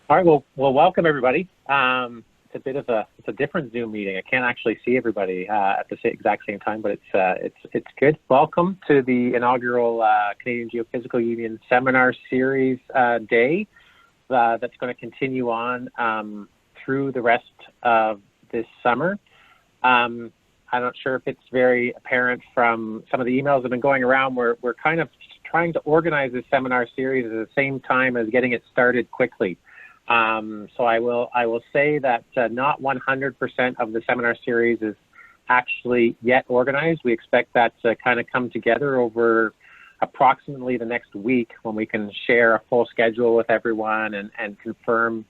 All right, well, welcome everybody. It's a different Zoom meeting. I can't actually see everybody at the exact same time, but it's good. Welcome to the inaugural Canadian Geophysical Union seminar series day that's going to continue on through the rest of this summer. I'm not sure if it's very apparent from some of the emails that have been going around. We're kind of trying to organize this seminar series at the same time as getting it started quickly. So I will say that not 100% of the seminar series is actually yet organized. We expect that to kind of come together over approximately the next week when we can share a full schedule with everyone and confirm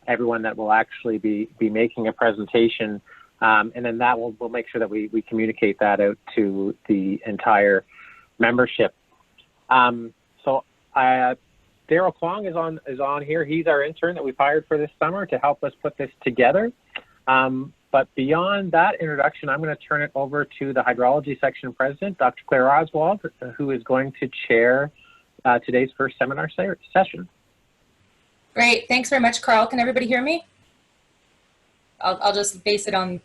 everyone that will actually be making a presentation. And then that we'll make sure that we communicate that out to the entire membership. Daryl Kwong is on here. He's our intern that we've hired for this summer to help us put this together. But beyond that introduction, I'm going to turn it over to the hydrology section president, Dr. Claire Oswald, who is going to chair today's first seminar session. Great, thanks very much, Carl. Can everybody hear me? I'll just base it on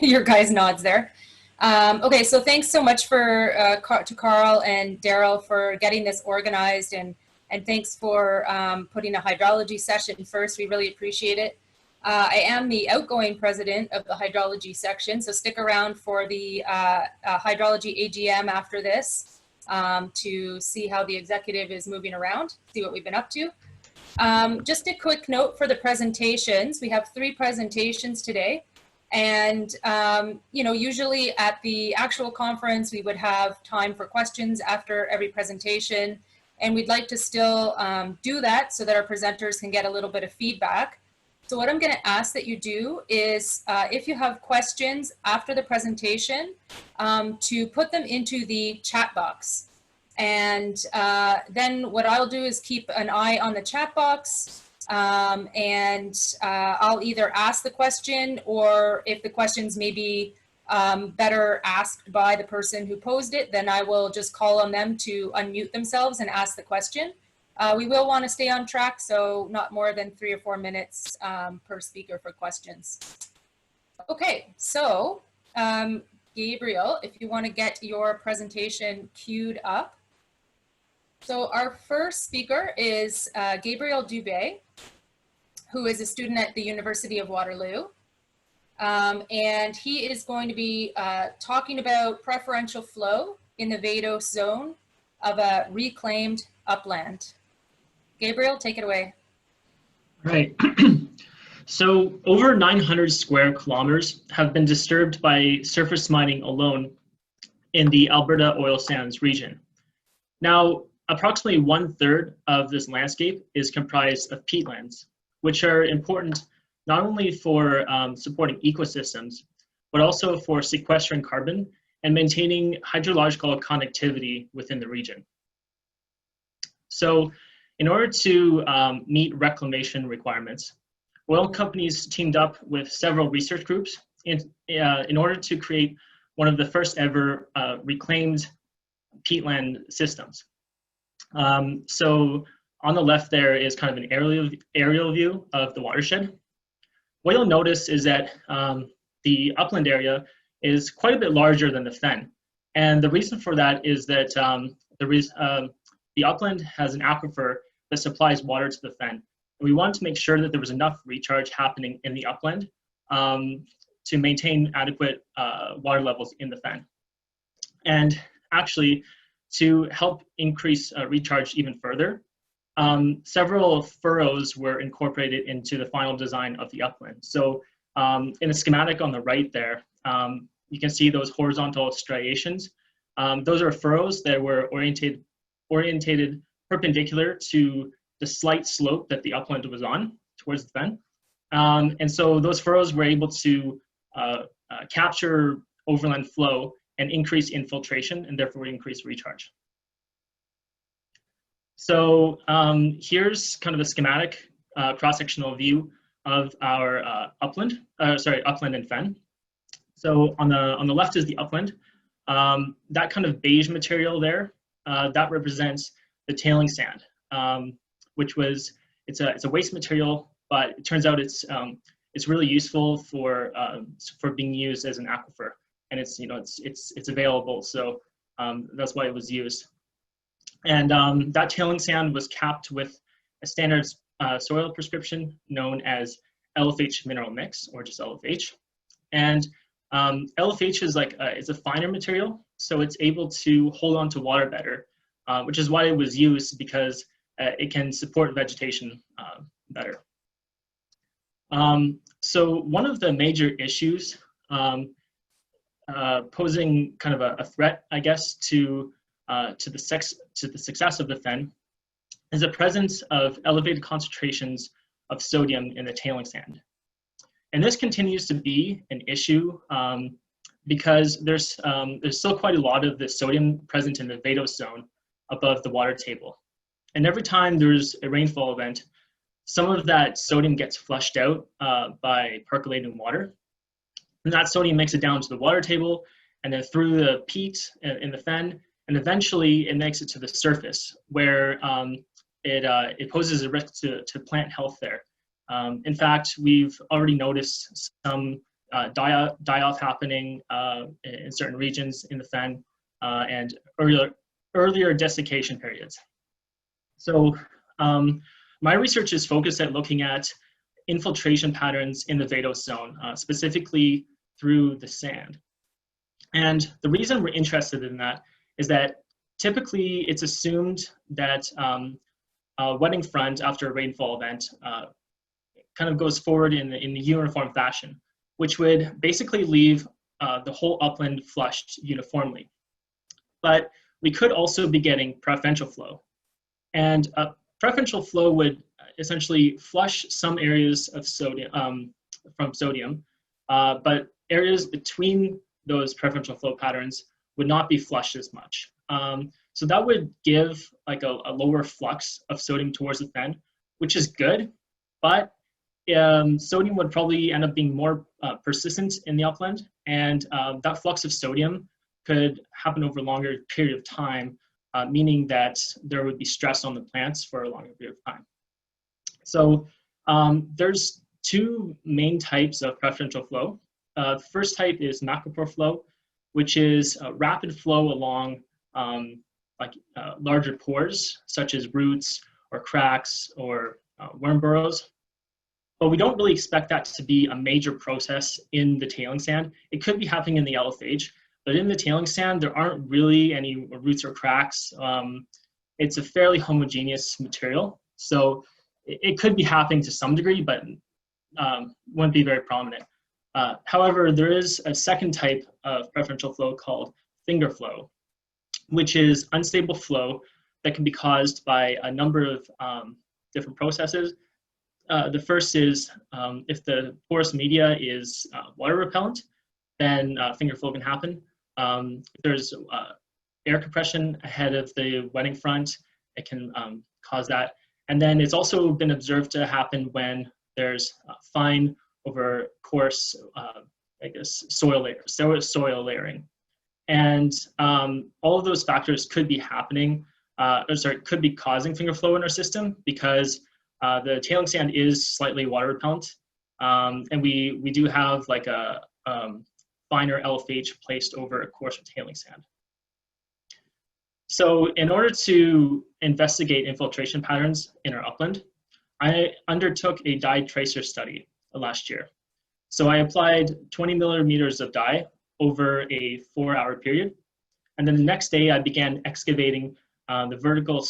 your guys' nods there. Okay, so thanks so much to Carl and Daryl for getting this organized, and thanks for putting a hydrology session first. We really appreciate it. I am the outgoing president of the hydrology section, so stick around for the hydrology AGM after this to see how the executive is moving around, see what we've been up to. Just a quick note for the presentations. We have 3 presentations today. And, you know, usually at the actual conference, we would have time for questions after every presentation. And we'd like to still do that so that our presenters can get a little bit of feedback. So what I'm going to ask that you do is, if you have questions after the presentation, to put them into the chat box. And then what I'll do is keep an eye on the chat box, and I'll either ask the question, or if the questions may be better asked by the person who posed it, then I will just call on them to unmute themselves and ask the question. We will want to stay on track, so not more than 3 or 4 minutes per speaker for questions. Okay, so Gabriel, if you want to get your presentation queued up. So our first speaker is Gabriel Dubé, who is a student at the University of Waterloo. And he is going to be talking about preferential flow in the Vados zone of a reclaimed upland. Gabriel, take it away. Right. So over 900 square kilometers have been disturbed by surface mining alone in the Alberta oil sands region. Now, approximately 1/3 of this landscape is comprised of peatlands, which are important not only for supporting ecosystems, but also for sequestering carbon and maintaining hydrological connectivity within the region. So in order to meet reclamation requirements, oil companies teamed up with several research groups in order to create one of the first ever reclaimed peatland systems. So on the left there is kind of an aerial view of the watershed. What you'll notice is that the upland area is quite a bit larger than the fen. And the reason for that is that the upland has an aquifer that supplies water to the fen. And we wanted to make sure that there was enough recharge happening in the upland to maintain adequate water levels in the fen. And actually, to help increase recharge even further, several furrows were incorporated into the final design of the upland. So in the schematic on the right there, you can see those horizontal striations. Those are furrows that were orientated perpendicular to the slight slope that the upland was on towards the fen. And so those furrows were able to capture overland flow and increase infiltration, and therefore increase recharge. So here's kind of a schematic cross-sectional view of our upland and fen. So on the left is the upland. That kind of beige material there, that represents the tailing sand, which it's a waste material but it turns out it's really useful for being used as an aquifer, and it's available. So that's why it was used. And that tailing sand was capped with a standard soil prescription known as LFH mineral mix, or just LFH. And LFH is it's a finer material, so it's able to hold on to water better, which is why it was used, because it can support vegetation better. So one of the major issues posing kind of a threat, I guess, to the success of the fen is the presence of elevated concentrations of sodium in the tailing sand. And this continues to be an issue because there's still quite a lot of the sodium present in the vadose zone above the water table. And every time there's a rainfall event, some of that sodium gets flushed out by percolating water. And that sodium makes it down to the water table and then through the peat in the fen, and eventually it makes it to the surface where it poses a risk to plant health there. In fact, we've already noticed some die-off happening in certain regions in the fen and earlier desiccation periods. So my research is focused at looking at infiltration patterns in the vadose zone, specifically through the sand. And the reason we're interested in that is that typically it's assumed that a wetting front after a rainfall event kind of goes forward in the uniform fashion, which would basically leave the whole upland flushed uniformly. But we could also be getting preferential flow. And preferential flow would essentially flush some areas of sodium from sodium, but areas between those preferential flow patterns would not be flushed as much. So that would give like a lower flux of sodium towards the fen, which is good, but sodium would probably end up being more persistent in the upland, and that flux of sodium could happen over a longer period of time, meaning that there would be stress on the plants for a longer period of time. So there's two main types of preferential flow. The first type is macropore flow, which is a rapid flow along larger pores, such as roots or cracks or worm burrows. But we don't really expect that to be a major process in the tailing sand. It could be happening in the LFH, but in the tailing sand, there aren't really any roots or cracks. It's a fairly homogeneous material. So it could be happening to some degree, but wouldn't be very prominent. However, there is a second type of preferential flow called finger flow, which is unstable flow that can be caused by a number of different processes. The first is if the porous media is water repellent, then finger flow can happen. If there's air compression ahead of the wetting front, it can cause that. And then it's also been observed to happen when there's fine over coarse, soil layering. And all of those factors could be happening, could be causing finger flow in our system, because the tailing sand is slightly water repellent, and we do have like a finer LFH placed over a coarser tailing sand. So in order to investigate infiltration patterns in our upland, I undertook a dye tracer study last year. So I applied 20 millimeters of dye over a 4-hour period. And then the next day I began excavating the vertical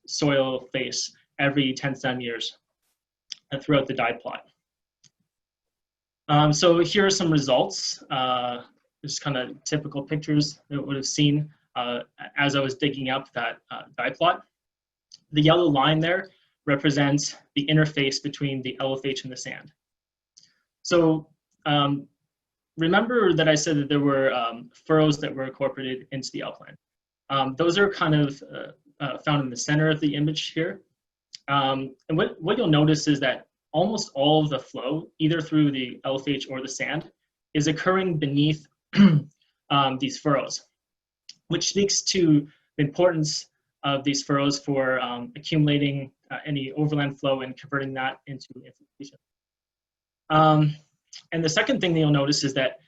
soil face every 10 centimeters throughout the dye plot. So here are some results. Just kind of typical pictures that I would have seen as I was digging up that dye plot. The yellow line there represents the interface between the LFH and the sand. So remember that I said that there were furrows that were incorporated into the upland. Those are kind of found in the center of the image here. And what you'll notice is that almost all of the flow, either through the LFH or the sand, is occurring beneath these furrows, which speaks to the importance of these furrows for accumulating any overland flow and converting that into infiltration. And the second thing that you'll notice is that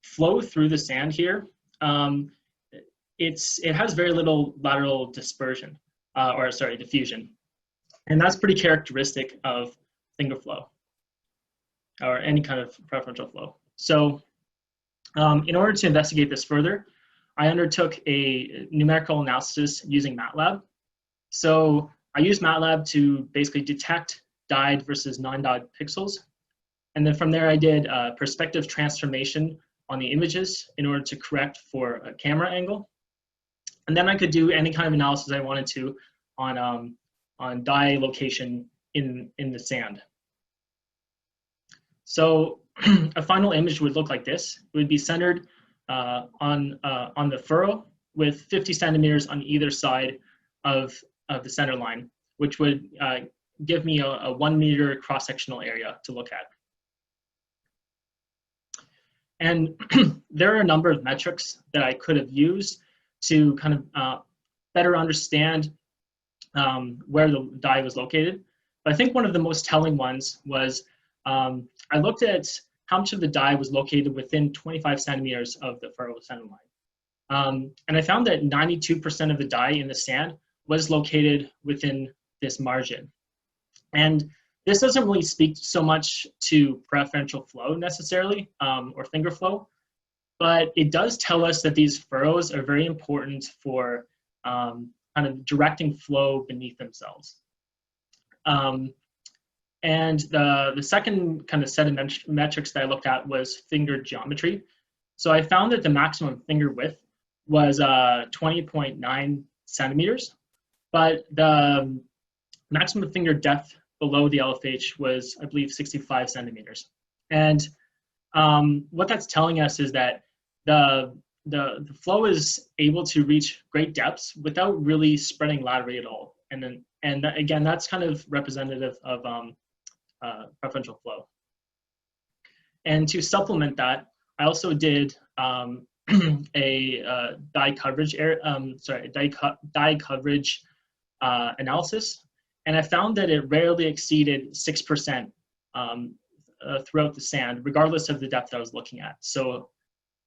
flow through the sand here, it has very little lateral dispersion, diffusion. And that's pretty characteristic of finger flow or any kind of preferential flow. So in order to investigate this further, I undertook a numerical analysis using MATLAB. So I used MATLAB to basically detect dyed versus non-dyed pixels. And then from there, I did perspective transformation on the images in order to correct for a camera angle. And then I could do any kind of analysis I wanted to on dye location in the sand. So a final image would look like this. It would be centered on the furrow with 50 centimeters on either side of the center line, which would give me a 1 meter cross-sectional area to look at. And there are a number of metrics that I could have used to kind of better understand where the dye was located. But I think one of the most telling ones was I looked at how much of the dye was located within 25 centimeters of the furrow center line. And I found that 92% of the dye in the sand was located within this margin. And this doesn't really speak so much to preferential flow necessarily, or finger flow, but it does tell us that these furrows are very important for kind of directing flow beneath themselves. And the second kind of set of metrics that I looked at was finger geometry. So I found that the maximum finger width was 20.9 centimeters, but the maximum finger depth below the LFH was, I believe, 65 centimeters. And what that's telling us is that the flow is able to reach great depths without really spreading laterally at all. And again, that's kind of representative of preferential flow. And to supplement that, I also did a dye coverage analysis, and I found that it rarely exceeded 6% throughout the sand, regardless of the depth I was looking at. So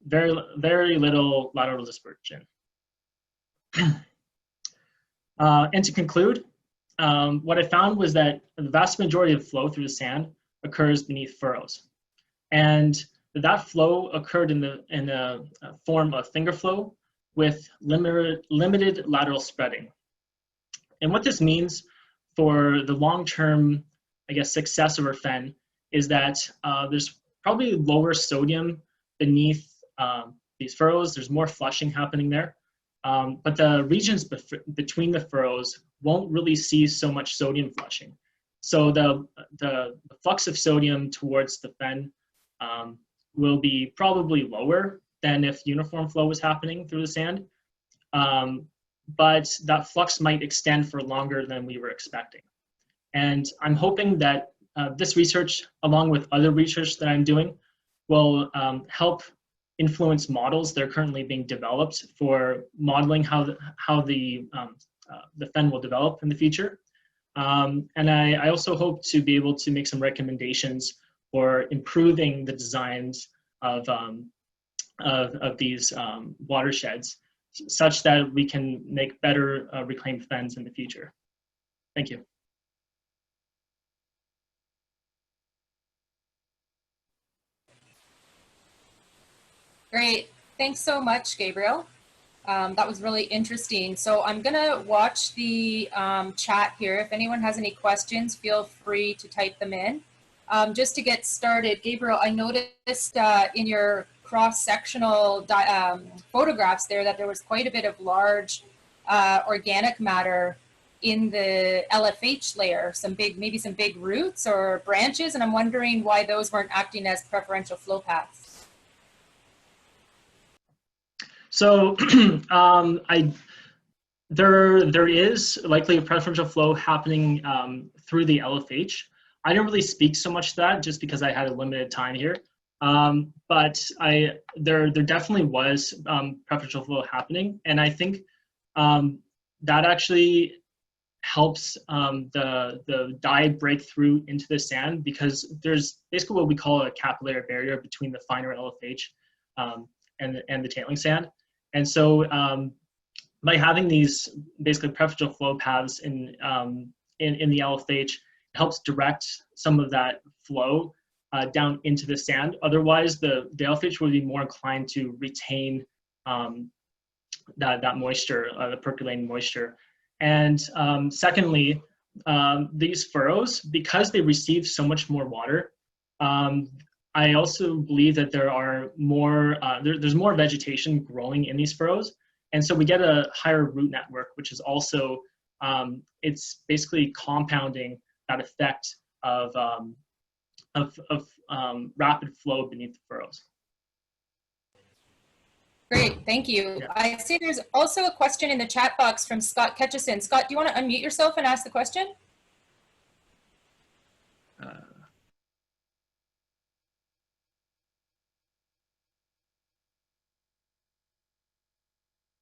very, very little lateral dispersion. And to conclude, what I found was that the vast majority of flow through the sand occurs beneath furrows, and that flow occurred in the form of finger flow with limited lateral spreading. And what this means for the long-term, I guess, success of our fen is that there's probably lower sodium beneath these furrows. There's more flushing happening there. But the regions between the furrows won't really see so much sodium flushing. So the flux of sodium towards the fen will be probably lower than if uniform flow was happening through the sand. But that flux might extend for longer than we were expecting. And I'm hoping that this research, along with other research that I'm doing, will help influence models that are currently being developed for modeling how the fen will develop in the future. And I also hope to be able to make some recommendations for improving the designs of these watersheds, such that we can make better reclaimed fens in the future. Thank you. Great. Thanks so much, Gabriel. That was really interesting. So I'm going to watch the chat here. If anyone has any questions, feel free to type them in. Just to get started, Gabriel, I noticed in your cross-sectional photographs there that there was quite a bit of large organic matter in the LFH layer, maybe some big roots or branches, and I'm wondering why those weren't acting as preferential flow paths. So there is likely a preferential flow happening through the LFH. I didn't really speak so much to that just because I had a limited time here. But there definitely was preferential flow happening, and I think that actually helps the dye break through into the sand, because there's basically what we call a capillary barrier between the finer LFH and the tailing sand. And so by having these basically preferential flow paths in the LFH, it helps direct some of that flow down into the sand. Otherwise, the LFH would be more inclined to retain that moisture, the percolating moisture. And secondly, these furrows, because they receive so much more water, I also believe that there are more, there's more vegetation growing in these furrows. And so we get a higher root network, which is also, it's basically compounding that effect of rapid flow beneath the furrows. Great, thank you. Yeah. I see there's also a question in the chat box from Scott Ketchison. Scott, do you want to unmute yourself and ask the question?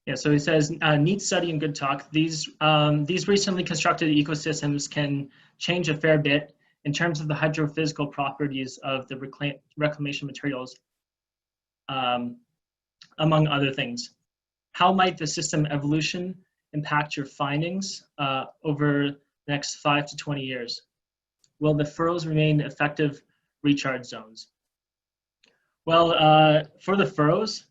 Yeah, so he says, neat study and good talk. These recently constructed ecosystems can change a fair bit in terms of the hydrophysical properties of the reclamation materials, among other things. How might the system evolution impact your findings over the next 5 to 20 years? Will the furrows remain effective recharge zones? Well, for the furrows,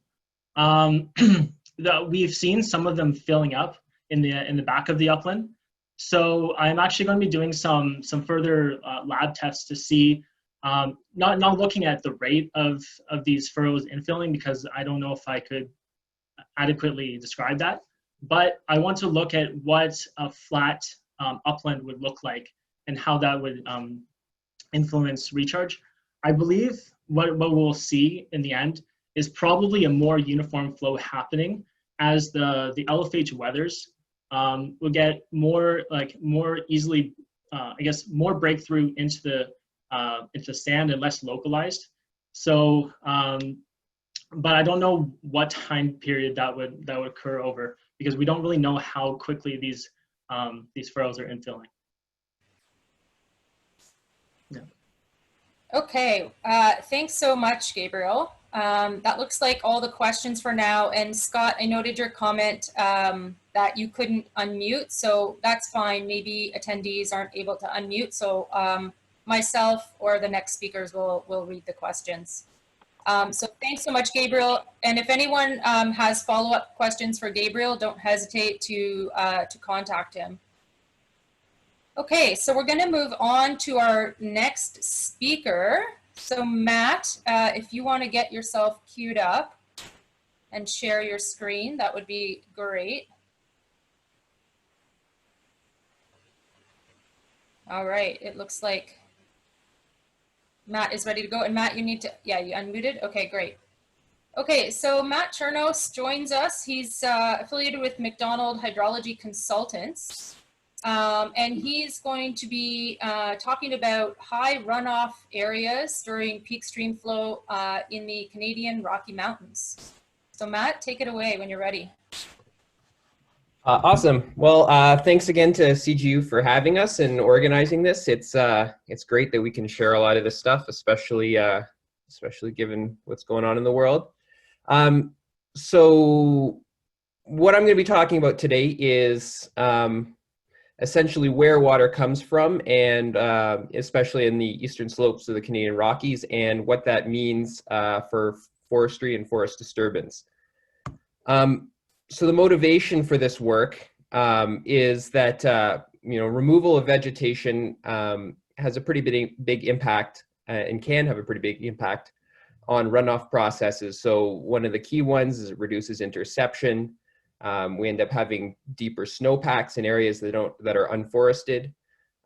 we've seen some of them filling up in the back of the upland. So I'm actually going to be doing some further lab tests to see, not looking at the rate of these furrows infilling, because I don't know if I could adequately describe that, but I want to look at what a flat upland would look like and how that would influence recharge. I believe what we'll see in the end is probably a more uniform flow happening as the LFH weathers will get more easily, I guess, more breakthrough into the sand and less localized. So, but I don't know what time period that would occur over, because we don't really know how quickly these furrows are infilling. Yeah. Okay, thanks so much, Gabriel. That looks like all the questions for now. And Scott, I noted your comment that you couldn't unmute, so that's fine. Maybe attendees aren't able to unmute, so myself or the next speakers will read the questions. So thanks so much, Gabriel. And if anyone has follow-up questions for Gabriel, don't hesitate to contact him. Okay, so we're going to move on to our next speaker. So Matt, if you want to get yourself queued up and share your screen, that would be great. All right, it looks like Matt is ready to go. And Matt, you need to, yeah, you unmuted? Okay, great. Okay, so Matt Chernos joins us. He's affiliated with McDonald Hydrology Consultants. And he's going to be talking about high runoff areas during peak stream flow in the Canadian Rocky Mountains. So Matt, take it away when you're ready. Awesome. Well, thanks again to CGU for having us and organizing this. It's great that we can share a lot of this stuff, especially given what's going on in the world. So what I'm going to be talking about today is essentially where water comes from, and especially in the eastern slopes of the Canadian Rockies, and what that means for forestry and forest disturbance. So the motivation for this work is that removal of vegetation has a pretty big impact and can have a pretty big impact on runoff processes. So one of the key ones is it reduces interception. We end up having deeper snowpacks in areas that are unforested.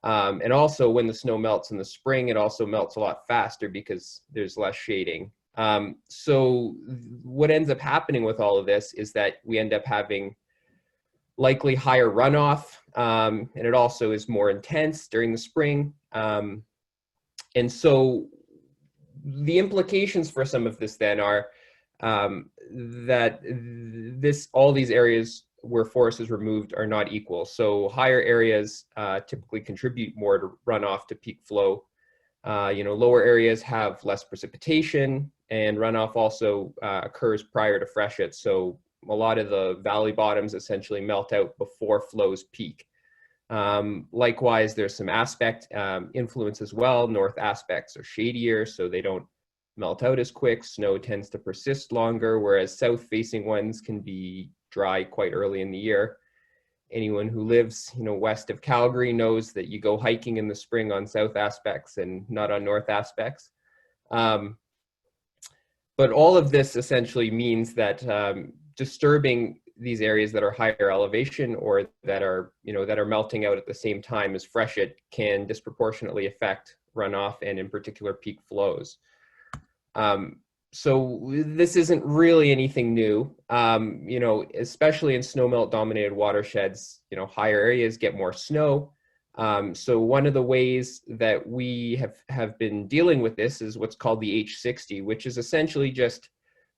And also when the snow melts in the spring, it also melts a lot faster because there's less shading. So what ends up happening with all of this is that we end up having likely higher runoff, and it also is more intense during the spring. And so the implications for some of this then are that all these areas where forest is removed are not equal. So higher areas typically contribute more to runoff to peak flow. Lower areas have less precipitation, and runoff also occurs prior to freshets. So a lot of the valley bottoms essentially melt out before flows peak. Likewise, there's some aspect influence as well. North aspects are shadier, so they don't melt out as quick. Snow tends to persist longer, whereas south-facing ones can be dry quite early in the year. Anyone who lives, west of Calgary knows that you go hiking in the spring on south aspects and not on north aspects. But all of this essentially means that disturbing these areas that are higher elevation or that are melting out at the same time as freshet can disproportionately affect runoff and in particular peak flows. So this isn't really anything new, especially in snowmelt dominated watersheds, higher areas get more snow. So one of the ways that we have been dealing with this is what's called the H60, which is essentially just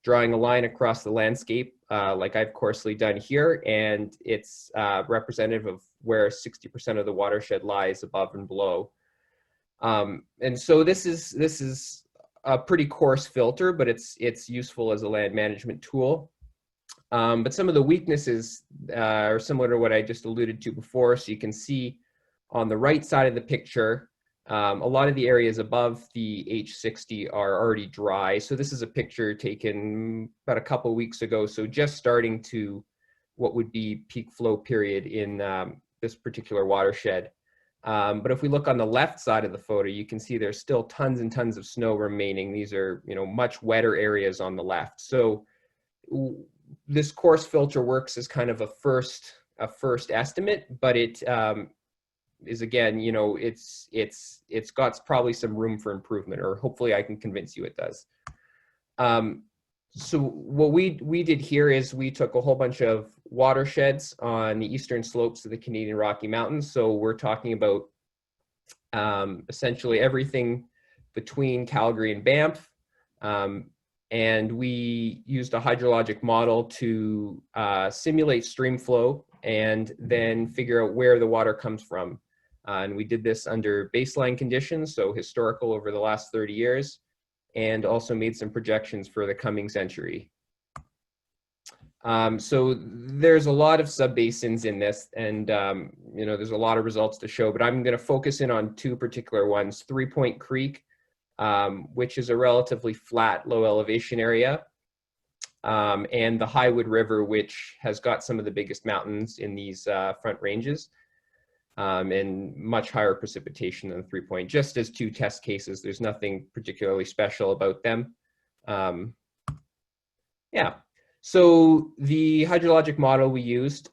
drawing a line across the landscape, like I've coarsely done here, and it's representative of where 60% of the watershed lies above and below. And so this is a pretty coarse filter, but it's useful as a land management tool. But some of the weaknesses are similar to what I just alluded to before. So you can see on the right side of the picture, a lot of the areas above the H60 are already dry. So this is a picture taken about a couple of weeks ago. So just starting to what would be peak flow period in this particular watershed. But if we look on the left side of the photo, you can see there's still tons and tons of snow remaining. These are, much wetter areas on the left. So this coarse filter works as kind of a first estimate, but it is, again, it's got probably some room for improvement, or hopefully I can convince you it does. So what we did here is we took a whole bunch of watersheds on the eastern slopes of the Canadian Rocky Mountains. So we're talking about essentially everything between Calgary and Banff. And we used a hydrologic model to simulate stream flow and then figure out where the water comes from. And we did this under baseline conditions, so historical over the last 30 years. And also made some projections for the coming century. So there's a lot of subbasins in this, and there's a lot of results to show, but I'm going to focus in on two particular ones: 3 Point Creek, which is a relatively flat, low elevation area, and the Highwood River, which has got some of the biggest mountains in these front ranges. And much higher precipitation than 3 Point, just as two test cases. There's nothing particularly special about them. So the hydrologic model we used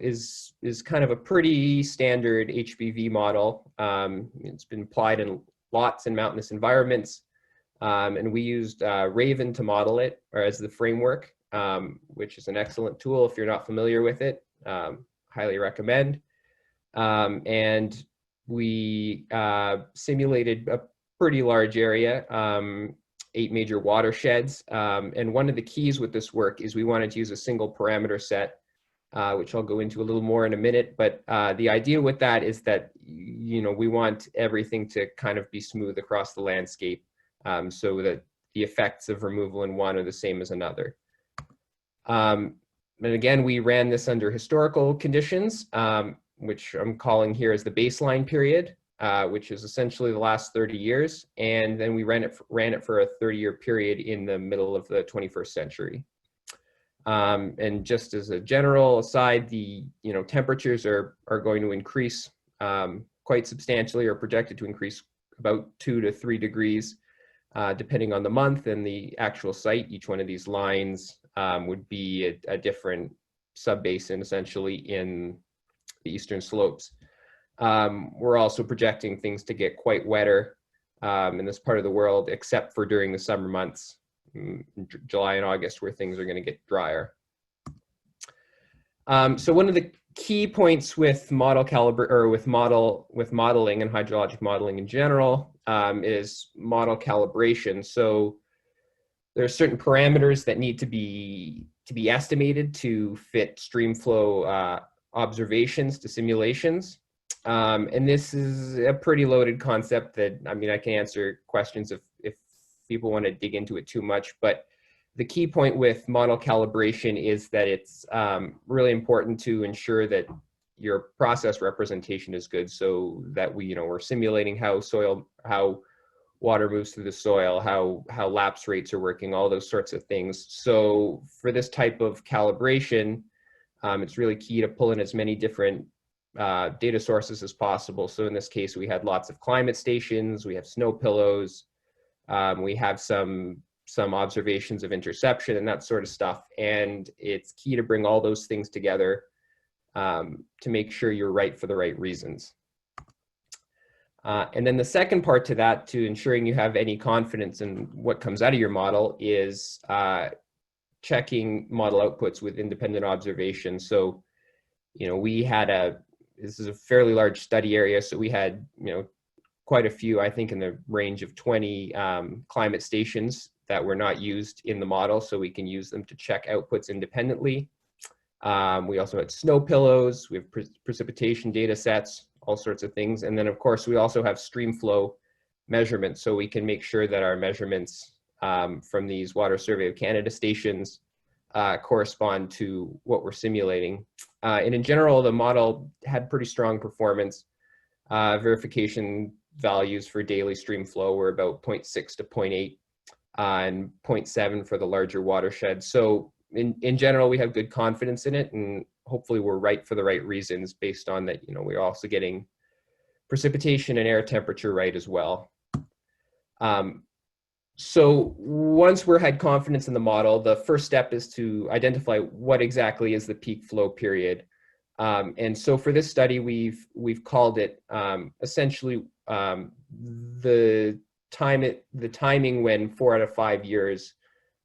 is kind of a pretty standard HBV model. It's been applied in lots and mountainous environments. And we used Raven to model it, or as the framework, which is an excellent tool if you're not familiar with it. Highly recommend. And we simulated a pretty large area, 8 major watersheds. And one of the keys with this work is we wanted to use a single parameter set, which I'll go into a little more in a minute. But the idea with that is that, we want everything to kind of be smooth across the landscape, so that the effects of removal in one are the same as another. And again, we ran this under historical conditions, which I'm calling here as the baseline period, which is essentially the last 30 years. And then we ran it for a 30-year period in the middle of the 21st century. And just as a general aside, the temperatures are going to increase quite substantially, or projected to increase about 2 to 3 degrees, depending on the month and the actual site. Each one of these lines would be a different subbasin, essentially, in the eastern slopes. We're also projecting things to get quite wetter in this part of the world, except for during the summer months, July and August, where things are going to get drier. So one of the key points with modeling and hydrologic modeling in general is model calibration. So there are certain parameters that need to be to be estimated to fit stream flow observations to simulations. And this is a pretty loaded concept that, I mean, I can answer questions if people want to dig into it too much, but the key point with model calibration is that it's really important to ensure that your process representation is good, so that we're simulating how water moves through the soil, how lapse rates are working, all those sorts of things. So for this type of calibration, it's really key to pull in as many different data sources as possible. So in this case, we had lots of climate stations, we have snow pillows, we have some observations of interception and that sort of stuff. And it's key to bring all those things together to make sure you're right for the right reasons. And then the second part to that, to ensuring you have any confidence in what comes out of your model, is checking model outputs with independent observation. So, we had this is a fairly large study area, so we had, quite a few, I think in the range of 20 climate stations that were not used in the model, so we can use them to check outputs independently. We also had snow pillows, we have precipitation data sets, all sorts of things. And then of course, we also have stream flow measurements, so we can make sure that our measurements from these Water Survey of Canada stations correspond to what we're simulating. And in general, the model had pretty strong performance. Verification values for daily stream flow were about 0.6 to 0.8 and 0.7 for the larger watersheds. So in general, we have good confidence in it, and hopefully we're right for the right reasons based on that, we're also getting precipitation and air temperature right as well. So once we had confidence in the model, the first step is to identify what exactly is the peak flow period. And so for this study, we've called it essentially the timing when 4 out of 5 years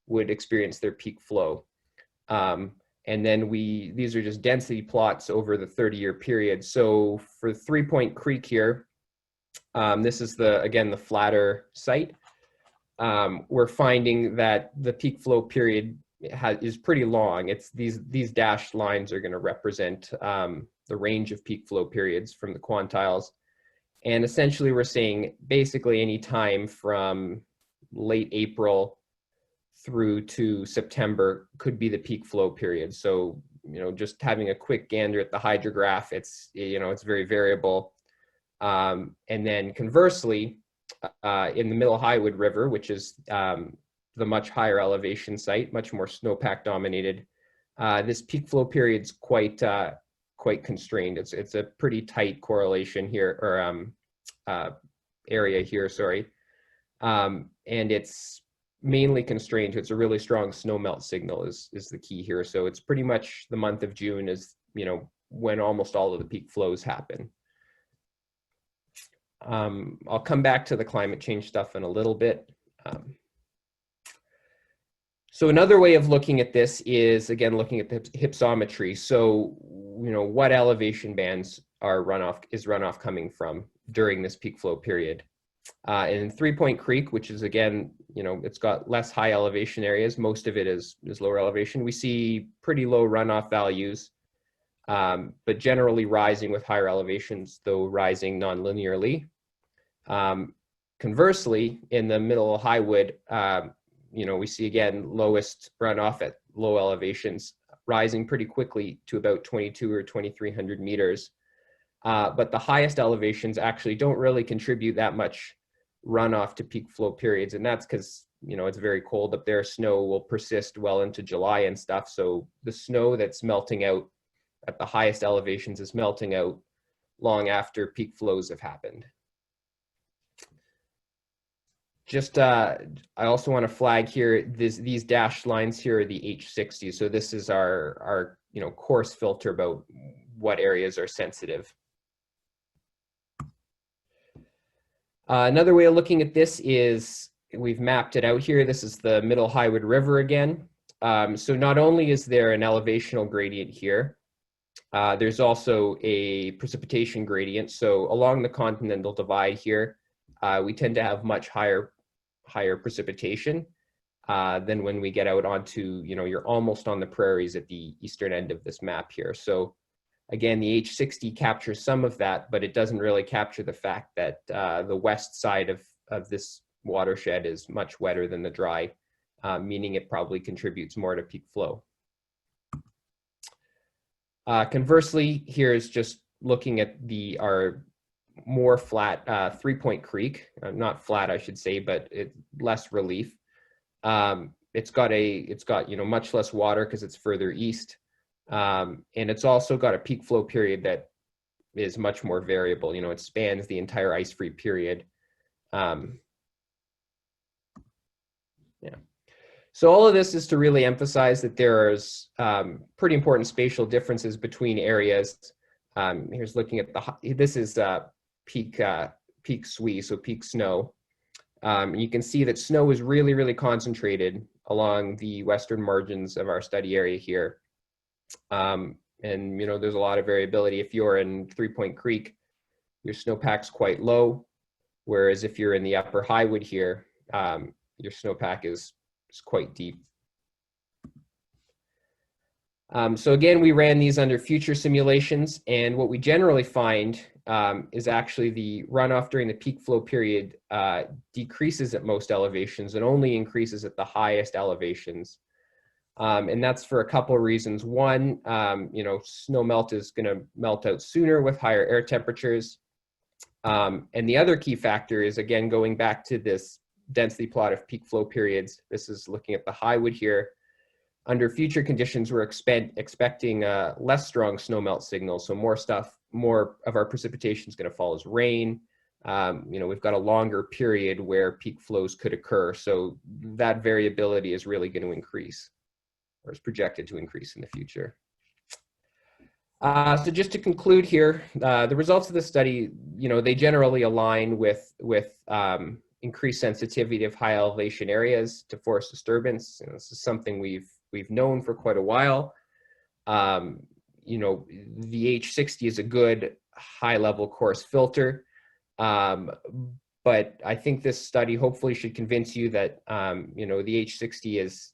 would experience their peak flow. And then these are just density plots over the 30-year period. So for 3 Point Creek here, this is again the flatter site. We're finding that the peak flow period is pretty long. It's these dashed lines are going to represent the range of peak flow periods from the quantiles. And essentially we're saying basically any time from late April through to September could be the peak flow period. So, just having a quick gander at the hydrograph, it's very variable. And then conversely, in the Middle Highwood River, which is the much higher elevation site, much more snowpack dominated, this peak flow period's quite constrained. It's a pretty tight correlation here, or area here, sorry. And it's mainly constrained to, it's a really strong snow melt signal is the key here. So it's pretty much the month of June is, when almost all of the peak flows happen. I'll come back to the climate change stuff in a little bit. So another way of looking at this is, again, looking at the hypsometry. So, what elevation bands is runoff coming from during this peak flow period? And in 3 Point Creek, which is, again, it's got less high elevation areas, most of it is lower elevation, we see pretty low runoff values, but generally rising with higher elevations, though rising non-linearly. Conversely, in the Middle Highwood, we see, again, lowest runoff at low elevations, rising pretty quickly to about 22 or 2,300 meters. But the highest elevations actually don't really contribute that much runoff to peak flow periods. And that's because, it's very cold up there. Snow will persist well into July and stuff. So the snow that's melting out at the highest elevations is melting out long after peak flows have happened. Just, I also want to flag here, these dashed lines here are the H60. So this is our coarse filter about what areas are sensitive. Another way of looking at this is, we've mapped it out here. This is the Middle Highwood River again. So not only is there an elevational gradient here, there's also a precipitation gradient. So along the continental divide here, we tend to have much higher precipitation. than when we get out onto, you're almost on the prairies at the eastern end of this map here. So again, the H60 captures some of that, but it doesn't really capture the fact that the west side of this watershed is much wetter than the dry, meaning it probably contributes more to peak flow. Conversely, here is just looking at our more flat 3-Point Creek, not flat, I should say, but less relief. It's got much less water because it's further east, and it's also got a peak flow period that is much more variable. It spans the entire ice-free period. So all of this is to really emphasize that there's pretty important spatial differences between areas. Here's looking at this is peak SWE, so peak snow. You can see that snow is really, really concentrated along the western margins of our study area here. And there's a lot of variability. If you're in 3-Point Creek, your snowpack's quite low, whereas if you're in the upper Highwood here, your snowpack is quite deep. So again, we ran these under future simulations, and what we generally find is actually the runoff during the peak flow period decreases at most elevations and only increases at the highest elevations. And that's for a couple of reasons. One, snow melt is going to melt out sooner with higher air temperatures. And the other key factor is, again, going back to this density plot of peak flow periods. This is looking at the Highwood here. Under future conditions, we're expecting less strong snowmelt signals. So more of our precipitation is going to fall as rain. We've got a longer period where peak flows could occur. So that variability is really going to increase, or is projected to increase in the future. So just to conclude here, the results of the study, they generally align with increased sensitivity of high elevation areas to forest disturbance. This is something we've known for quite a while. The H60 is a good high level coarse filter. But I think this study hopefully should convince you that, the H60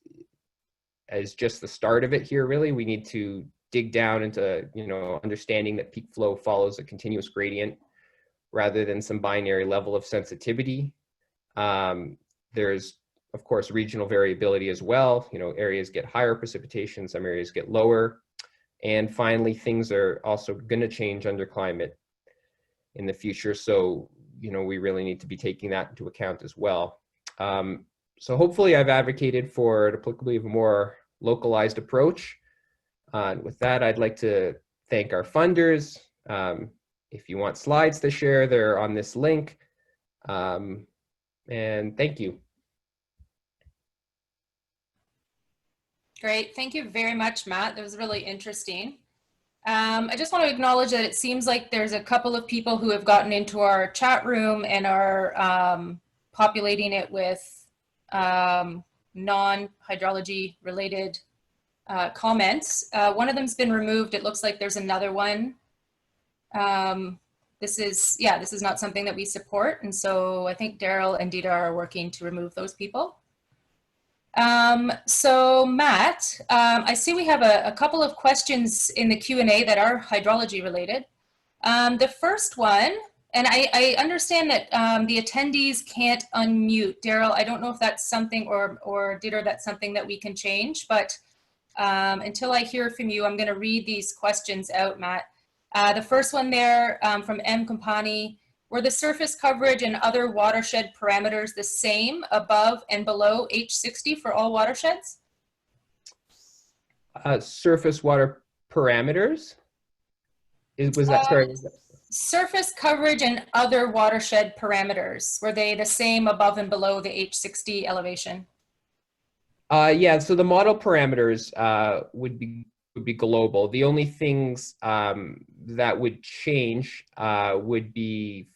is just the start of it here, really. We need to dig down into, understanding that peak flow follows a continuous gradient rather than some binary level of sensitivity. There's, of course, regional variability as well. Areas get higher precipitation, some areas get lower. And finally, things are also going to change under climate in the future. So, we really need to be taking that into account as well. So hopefully I've advocated for applicability of a more localized approach. And with that, I'd like to thank our funders. If you want slides to share, they're on this link. And thank you. Great. Thank you very much, Matt. That was really interesting. I just want to acknowledge that it seems like there's a couple of people who have gotten into our chat room and are populating it with non-hydrology related comments. One of them's been removed. It looks like there's another one. This is not something that we support. And so I think Daryl and Dita are working to remove those people. So Matt, I see we have a couple of questions in the Q&A that are hydrology related. The first one, and I understand that the attendees can't unmute. Daryl, I don't know if that's something, or Dita, that's something that we can change, but until I hear from you, I'm going to read these questions out, Matt. The first one there from M. Compani: were the surface coverage and other watershed parameters the same above and below H60 for all watersheds? Surface water parameters? Was that, sorry? Surface coverage and other watershed parameters, were they the same above and below the H60 elevation? Yeah, so the model parameters would be global. The only things that would change would be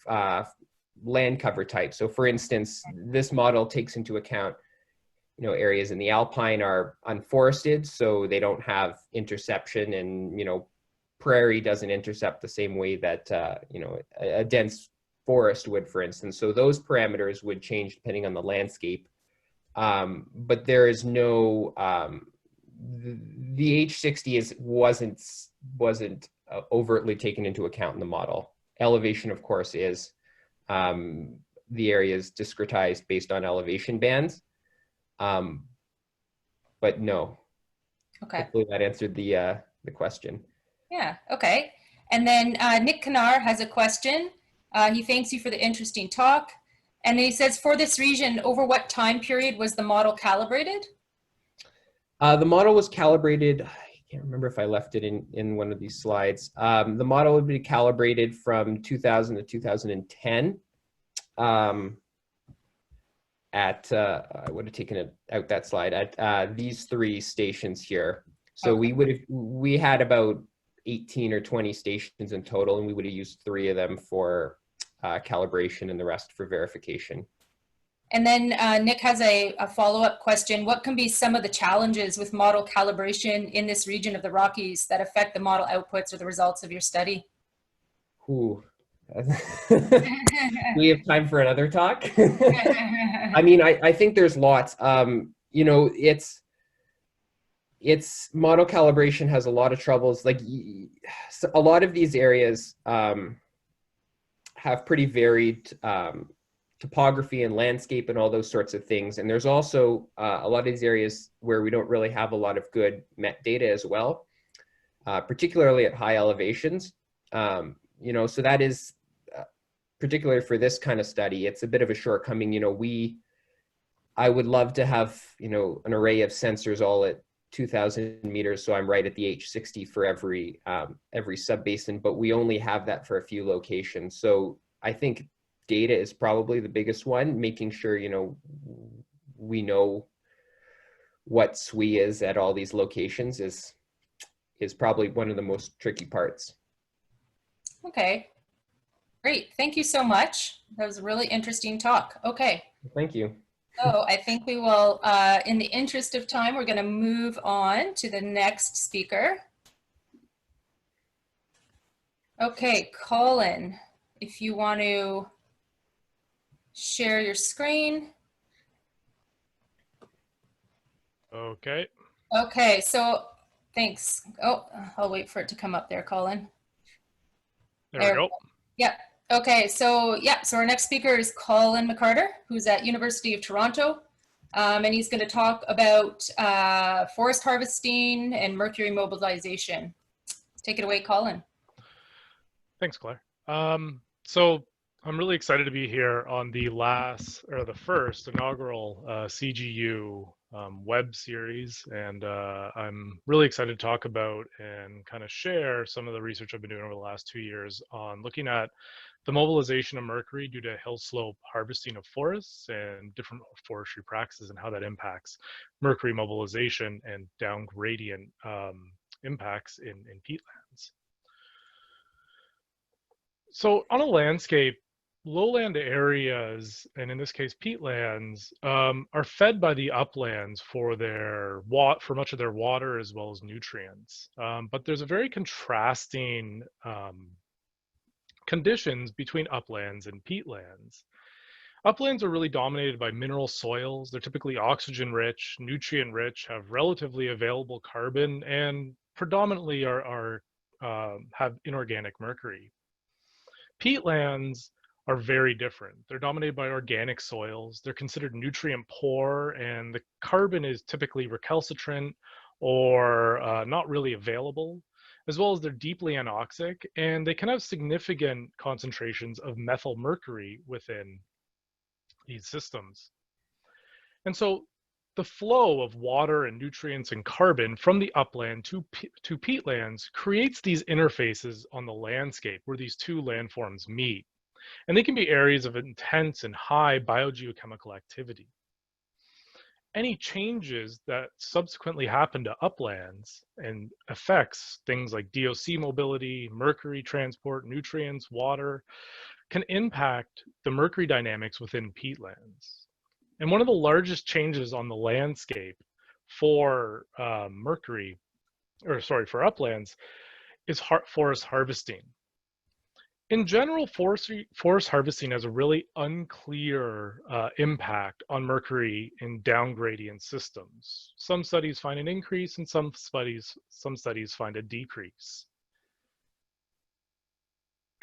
land cover type. So for instance, this model takes into account, areas in the Alpine are unforested, so they don't have interception, and, prairie doesn't intercept the same way that, a dense forest would, for instance. So those parameters would change depending on the landscape. but there is no, the H60 wasn't overtly taken into account in the model. Elevation, of course, is the area is discretized based on elevation bands, but no. Okay. Hopefully that answered the question. Yeah, okay. And then Nick Canar has a question. He thanks you for the interesting talk. And then he says, for this region, over what time period was the model calibrated? The model was calibrated, I can't remember if I left it in one of these slides. The model would be calibrated from 2000 to 2010. I would have taken out that slide at these 3 stations here. So Okay. we had about 18 or 20 stations in total, and we would have used 3 of them for calibration and the rest for verification. And then Nick has a follow-up question. What can be some of the challenges with model calibration in this region of the Rockies that affect the model outputs or the results of your study? Ooh. We have time for another talk. I mean, I think there's lots. You know, it's model calibration has a lot of troubles. Like a lot of these areas have pretty varied topography and landscape and all those sorts of things. And there's also a lot of these areas where we don't really have a lot of good MET data as well, particularly at high elevations. You know, so that is particularly for this kind of study, it's a bit of a shortcoming. You know, I would love to have, you know, an array of sensors all at 2,000 meters, so I'm right at the H60 for every subbasin, but we only have that for a few locations. So I think data is probably the biggest one, making sure, you know, we know what SWE is at all these locations is probably one of the most tricky parts. Okay, great. Thank you so much. That was a really interesting talk. Okay. Thank you. So I think we will, in the interest of time, we're going to move on to the next speaker. Okay, Colin, if you want to share your screen. Okay. Okay, so thanks. Oh, I'll wait for it to come up there, Colin. There we go. Yep. Okay, so so our next speaker is Colin McCarter, who's at University of Toronto, and he's going to talk about forest harvesting and mercury mobilization. Take it away, Colin. Thanks, Claire. So I'm really excited to be here on the first inaugural CGU web series, and I'm really excited to talk about and kind of share some of the research I've been doing over the last 2 years on looking at the mobilization of mercury due to hill slope harvesting of forests and different forestry practices and how that impacts mercury mobilization and down gradient impacts in peatlands. So on a landscape, lowland areas, and in this case peatlands, are fed by the uplands for much of their water as well as nutrients. But there's a very contrasting conditions between uplands and peatlands. Uplands are really dominated by mineral soils. They're typically oxygen rich, nutrient rich, have relatively available carbon, and predominantly have inorganic mercury. Peatlands are very different. They're dominated by organic soils. They're considered nutrient poor, and the carbon is typically recalcitrant or not really available, as well as they're deeply anoxic, and they can have significant concentrations of methyl mercury within these systems. And so the flow of water and nutrients and carbon from the upland to peatlands creates these interfaces on the landscape where these two landforms meet. And they can be areas of intense and high biogeochemical activity. Any changes that subsequently happen to uplands and affects things like DOC mobility, mercury transport, nutrients, water, can impact the mercury dynamics within peatlands. And one of the largest changes on the landscape for for uplands is forest harvesting. In general, forest harvesting has a really unclear impact on mercury in down gradient systems. Some studies find an increase and some studies find a decrease.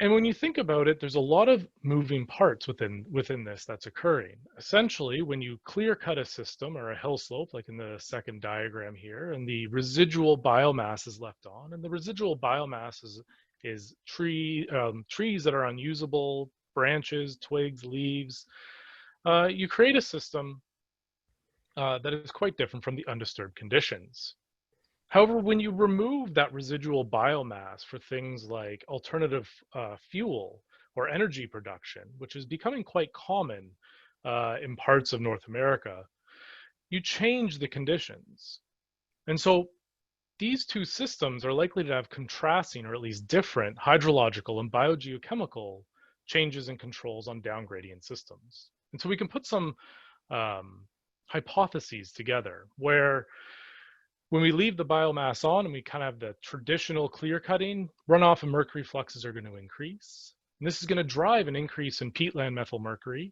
And when you think about it, there's a lot of moving parts within this that's occurring. Essentially, when you clear cut a system or a hill slope, like in the second diagram here, and the residual biomass is left on, and the residual biomass is trees that are unusable, branches, twigs, leaves. You create a system that is quite different from the undisturbed conditions. However, when you remove that residual biomass for things like alternative fuel or energy production, which is becoming quite common in parts of North America, you change the conditions. And so these two systems are likely to have contrasting or at least different hydrological and biogeochemical changes and controls on down gradient systems. And so we can put some hypotheses together where when we leave the biomass on and we kind of have the traditional clear cutting, runoff and mercury fluxes are going to increase. And this is going to drive an increase in peatland methylmercury,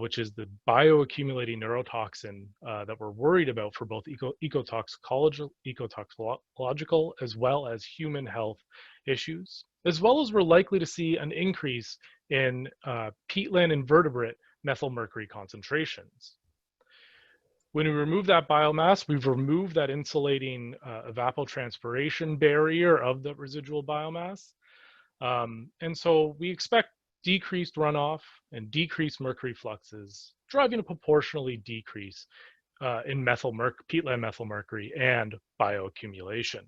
which is the bioaccumulating neurotoxin that we're worried about for both ecotoxicological as well as human health issues, as well as we're likely to see an increase in peatland invertebrate methylmercury concentrations. When we remove that biomass, we've removed that insulating evapotranspiration barrier of the residual biomass. And so we expect decreased runoff and decreased mercury fluxes, driving a proportionally decrease in peatland methylmercury and bioaccumulation.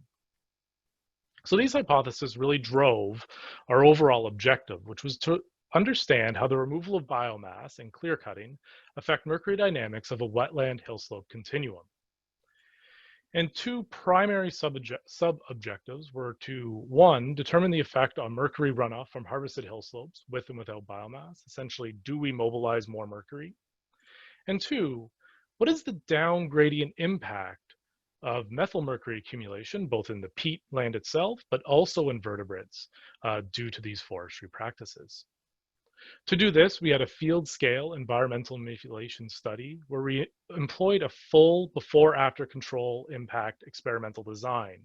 So these hypotheses really drove our overall objective, which was to understand how the removal of biomass and clear cutting affect mercury dynamics of a wetland hill slope continuum. And two primary sub-objectives were to, one, determine the effect on mercury runoff from harvested hill slopes with and without biomass. Essentially, do we mobilize more mercury? And two, what is the down gradient impact of methylmercury accumulation, both in the peatland itself, but also in vertebrates due to these forestry practices? To do this, we had a field scale environmental manipulation study where we employed a full before-after control impact experimental design.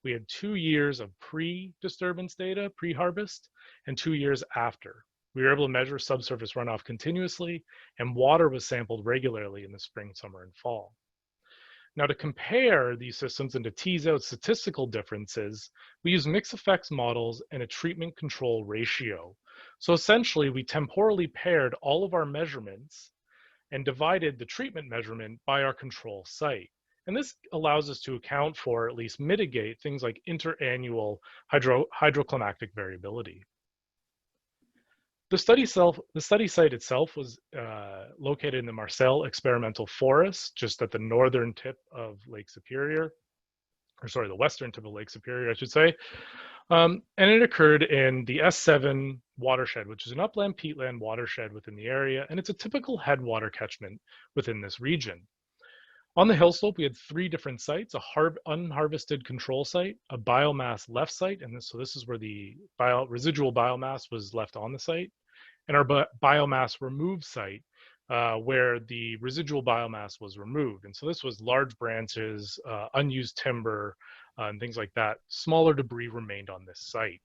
We had 2 years of pre-disturbance data, pre-harvest, and 2 years after. We were able to measure subsurface runoff continuously, and water was sampled regularly in the spring, summer, and fall. Now, to compare these systems and to tease out statistical differences, we use mixed effects models and a treatment control ratio. So essentially, we temporally paired all of our measurements and divided the treatment measurement by our control site. And this allows us to account for, or at least mitigate, things like interannual hydroclimactic variability. The study site itself was located in the Marcel Experimental Forest, just at the northern tip of Lake Superior, or sorry, the western tip of Lake Superior, I should say. And it occurred in the S7 watershed, which is an upland peatland watershed within the area, and it's a typical headwater catchment within this region. On the hill slope, we had 3 different sites: a unharvested control site, a biomass left site, and so this is where the residual biomass was left on the site, and our biomass removed site, where the residual biomass was removed. And so this was large branches, unused timber, and things like that. Smaller debris remained on this site.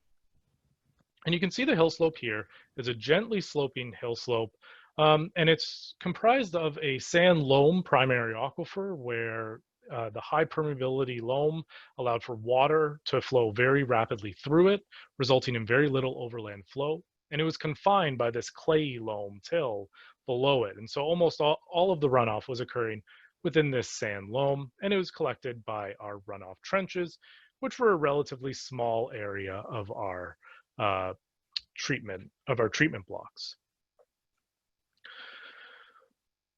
And you can see the hill slope here is a gently sloping hill slope, and it's comprised of a sand loam primary aquifer where the high permeability loam allowed for water to flow very rapidly through it, resulting in very little overland flow. And it was confined by this clayey loam till below it. And so almost all of the runoff was occurring within this sand loam, and it was collected by our runoff trenches, which were a relatively small area of our treatment blocks.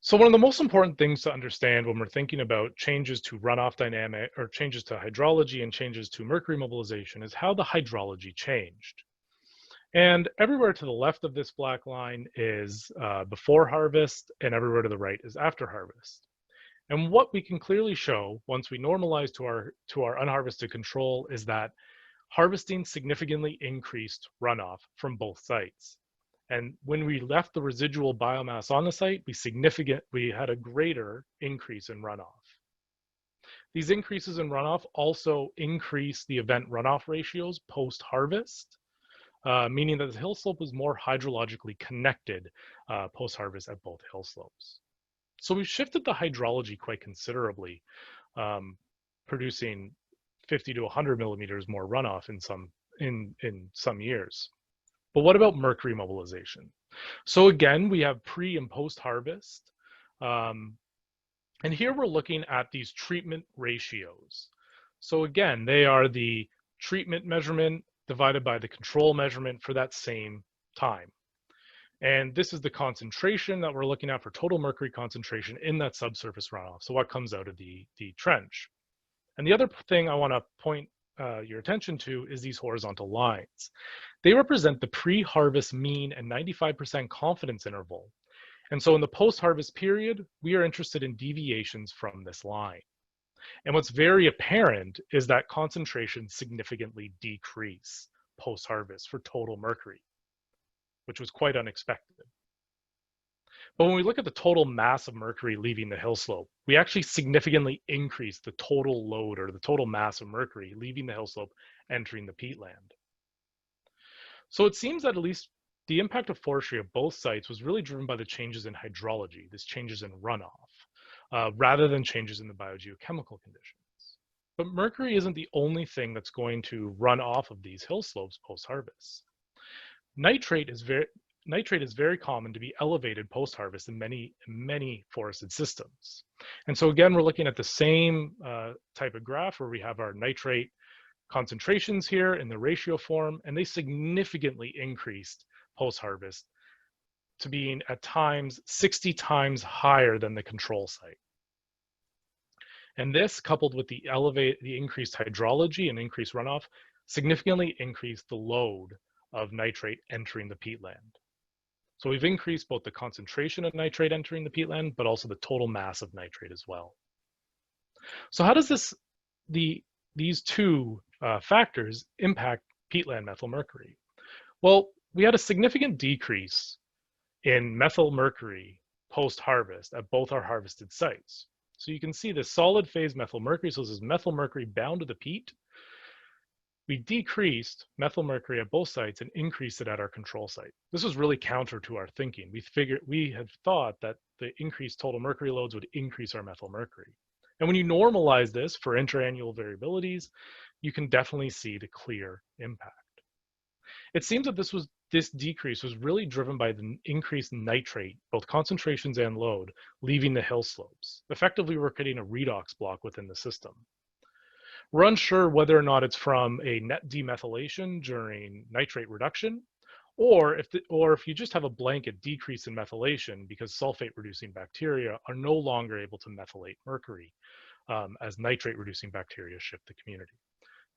So one of the most important things to understand when we're thinking about changes to runoff dynamic, or changes to hydrology and changes to mercury mobilization, is how the hydrology changed. And everywhere to the left of this black line is before harvest, and everywhere to the right is after harvest. And what we can clearly show once we normalize to our unharvested control is that Harvesting significantly increased runoff from both sites. And when we left the residual biomass on the site, we had a greater increase in runoff. These increases in runoff also increase the event runoff ratios post-harvest, meaning that the hill slope was more hydrologically connected post-harvest at both hill slopes. So we've shifted the hydrology quite considerably, producing 50 to 100 millimeters more runoff in some years. But what about mercury mobilization? So again, we have pre and post harvest. And here we're looking at these treatment ratios. So again, they are the treatment measurement divided by the control measurement for that same time. And this is the concentration that we're looking at for total mercury concentration in that subsurface runoff. So what comes out of the trench. And the other thing I want to point your attention to is these horizontal lines. They represent the pre-harvest mean and 95% confidence interval. And so in the post-harvest period, we are interested in deviations from this line. And what's very apparent is that concentrations significantly decrease post-harvest for total mercury, which was quite unexpected. But when we look at the total mass of mercury leaving the hill slope, we actually significantly increase the total load or the total mass of mercury leaving the hill slope, entering the peatland. So it seems that at least the impact of forestry of both sites was really driven by the changes in hydrology, these changes in runoff, rather than changes in the biogeochemical conditions. But mercury isn't the only thing that's going to run off of these hill slopes post-harvest. Nitrate is very common to be elevated post-harvest in many forested systems. And so again, we're looking at the same type of graph where we have our nitrate concentrations here in the ratio form, and they significantly increased post-harvest to being at times 60 times higher than the control site. And this, coupled with the increased hydrology and increased runoff, significantly increased the load of nitrate entering the peatland. So we've increased both the concentration of nitrate entering the peatland, but also the total mass of nitrate as well. So how does these two factors impact peatland methylmercury? Well, we had a significant decrease in methylmercury post-harvest at both our harvested sites. So you can see the solid phase methylmercury, so this is methylmercury bound to the peat. We decreased methylmercury at both sites and increased it at our control site. This was really counter to our thinking. We had thought that the increased total mercury loads would increase our methylmercury. And when you normalize this for interannual variabilities, you can definitely see the clear impact. It seems that this decrease was really driven by the increased nitrate, both concentrations and load, leaving the hill slopes. Effectively, we're creating a redox block within the system. We're unsure whether or not it's from a net demethylation during nitrate reduction, or if you just have a blanket decrease in methylation because sulfate-reducing bacteria are no longer able to methylate mercury as nitrate-reducing bacteria shift the community.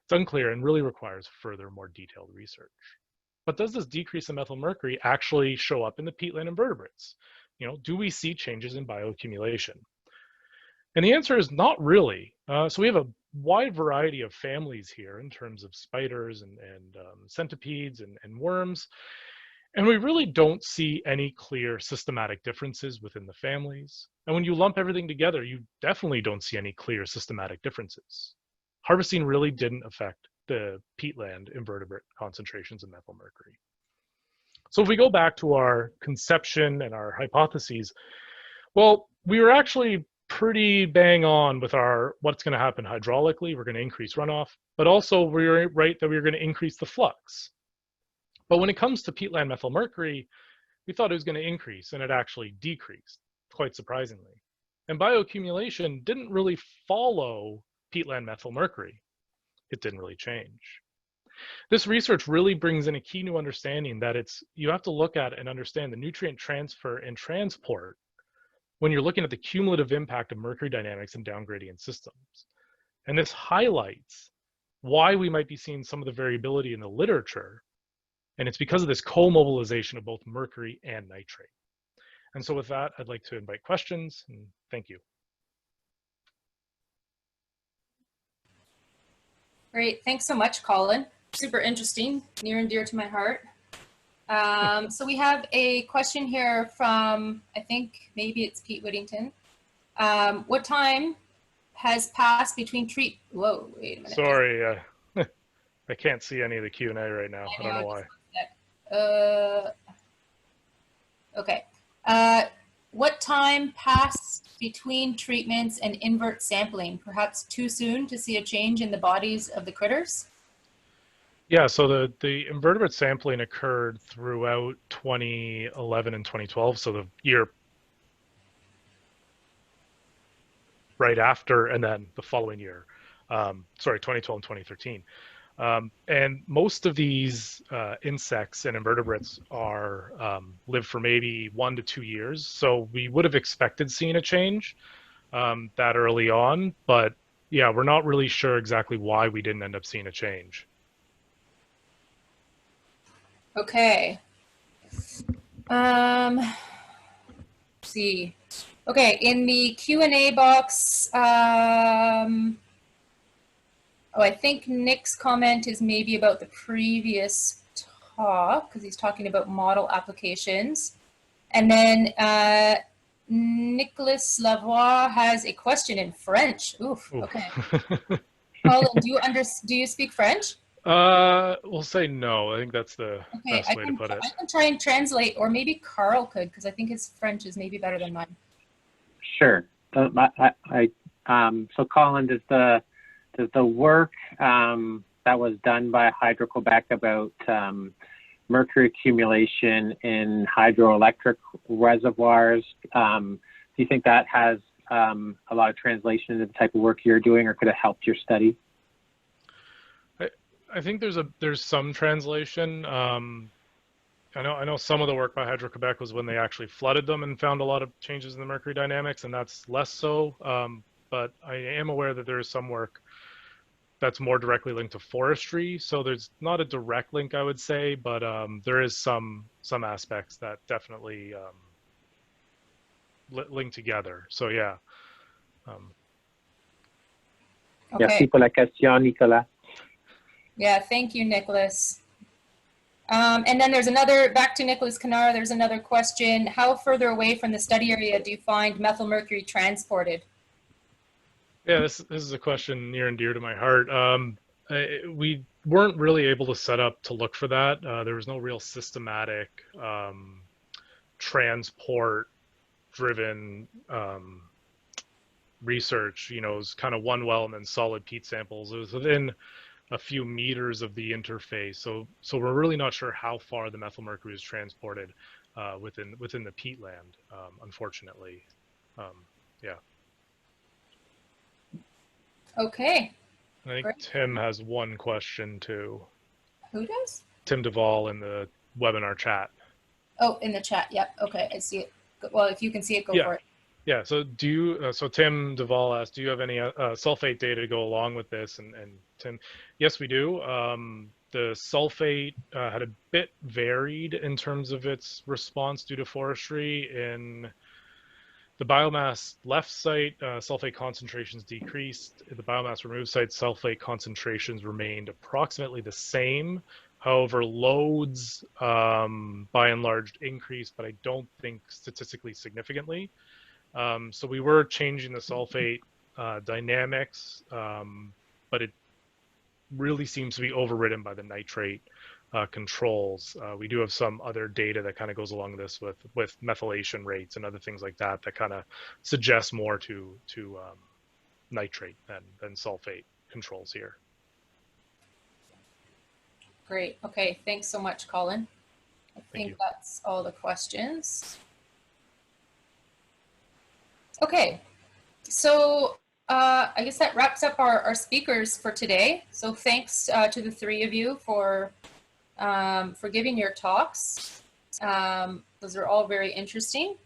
It's unclear and really requires further, more detailed research. But does this decrease in methylmercury actually show up in the peatland invertebrates? Do we see changes in bioaccumulation? And the answer is not really. So we have a wide variety of families here in terms of spiders and centipedes and worms. And we really don't see any clear systematic differences within the families. And when you lump everything together, you definitely don't see any clear systematic differences. Harvesting really didn't affect the peatland invertebrate concentrations of methylmercury. So if we go back to our conception and our hypotheses, well, we were actually pretty bang on with what's going to happen hydraulically. We're going to increase runoff, but also we were right that we were going to increase the flux. But when it comes to peatland methylmercury, we thought it was going to increase, and it actually decreased, quite surprisingly. And bioaccumulation didn't really follow peatland methylmercury. It didn't really change. This research really brings in a key new understanding that you have to look at and understand the nutrient transfer and transport when you're looking at the cumulative impact of mercury dynamics in down gradient systems. And this highlights why we might be seeing some of the variability in the literature. And it's because of this co-mobilization of both mercury and nitrate. And so with that, I'd like to invite questions, and thank you. Great, thanks so much, Colin. super interesting, near and dear to my heart. So we have a question here from, I think maybe it's Pete Whittington. What time has passed between whoa, wait a minute. Sorry, I can't see any of the Q&A right now. I don't know why. Okay. What time passed between treatments and invert sampling? Perhaps too soon to see a change in the bodies of the critters? Yeah, so the invertebrate sampling occurred throughout 2011 and 2012, so the year right after, and then the following year, 2012 and 2013. And most of these insects and invertebrates live for maybe 1 to 2 years. So we would have expected seeing a change that early on, but yeah, we're not really sure exactly why we didn't end up seeing a change. Okay. Let's see. Okay, in the Q&A box, I think Nick's comment is maybe about the previous talk, because he's talking about model applications. And then Nicholas Lavoie has a question in French. Oof, okay. Colin, do you speak French? We'll say no. I think that's the best way to put it. I can try and translate, or maybe Carl could, because I think his French is maybe better than mine. Sure. So Colin, does the work that was done by Hydro-Quebec about mercury accumulation in hydroelectric reservoirs, do you think that has a lot of translation into the type of work you're doing, or could it help your study? I think there's some translation. I know some of the work by Hydro-Quebec was when they actually flooded them and found a lot of changes in the mercury dynamics, and that's less so. But I am aware that there is some work that's more directly linked to forestry. So there's not a direct link, I would say, but there is some aspects that definitely link together. So yeah. Okay. Merci pour la question, Nicolas. Yeah, thank you, Nicholas. And then there's another, back to Nicholas Canard, there's another question. How further away from the study area do you find methylmercury transported? Yeah, this is a question near and dear to my heart. We weren't really able to set up to look for that. There was no real systematic transport-driven research. You know, it was kind of one well and then solid peat samples. It was within a few meters of the interface, so we're really not sure how far the methylmercury is transported within the peatland, unfortunately. Yeah. Okay. I think Great. Tim has one question too. Who does? Tim Duvall in the webinar chat. Oh, in the chat. Yep. Okay, I see it. Well, if you can see it, go for it. Yeah. So so Tim Duvall asked, do you have any sulfate data to go along with this? And Tim, yes, we do. The sulfate had a bit varied in terms of its response due to forestry. In the biomass left site, sulfate concentrations decreased. In the biomass removed site, sulfate concentrations remained approximately the same. However, loads by and large increased, but I don't think statistically significantly. So we were changing the sulfate dynamics, but it really seems to be overridden by the nitrate controls. We do have some other data that kind of goes along this with methylation rates and other things like that kind of suggest more to nitrate than sulfate controls here. Great. Okay. Thanks so much, Colin. I think that's all the questions. Okay. So I guess that wraps up our speakers for today. So thanks to the three of you for giving your talks. Those are all very interesting.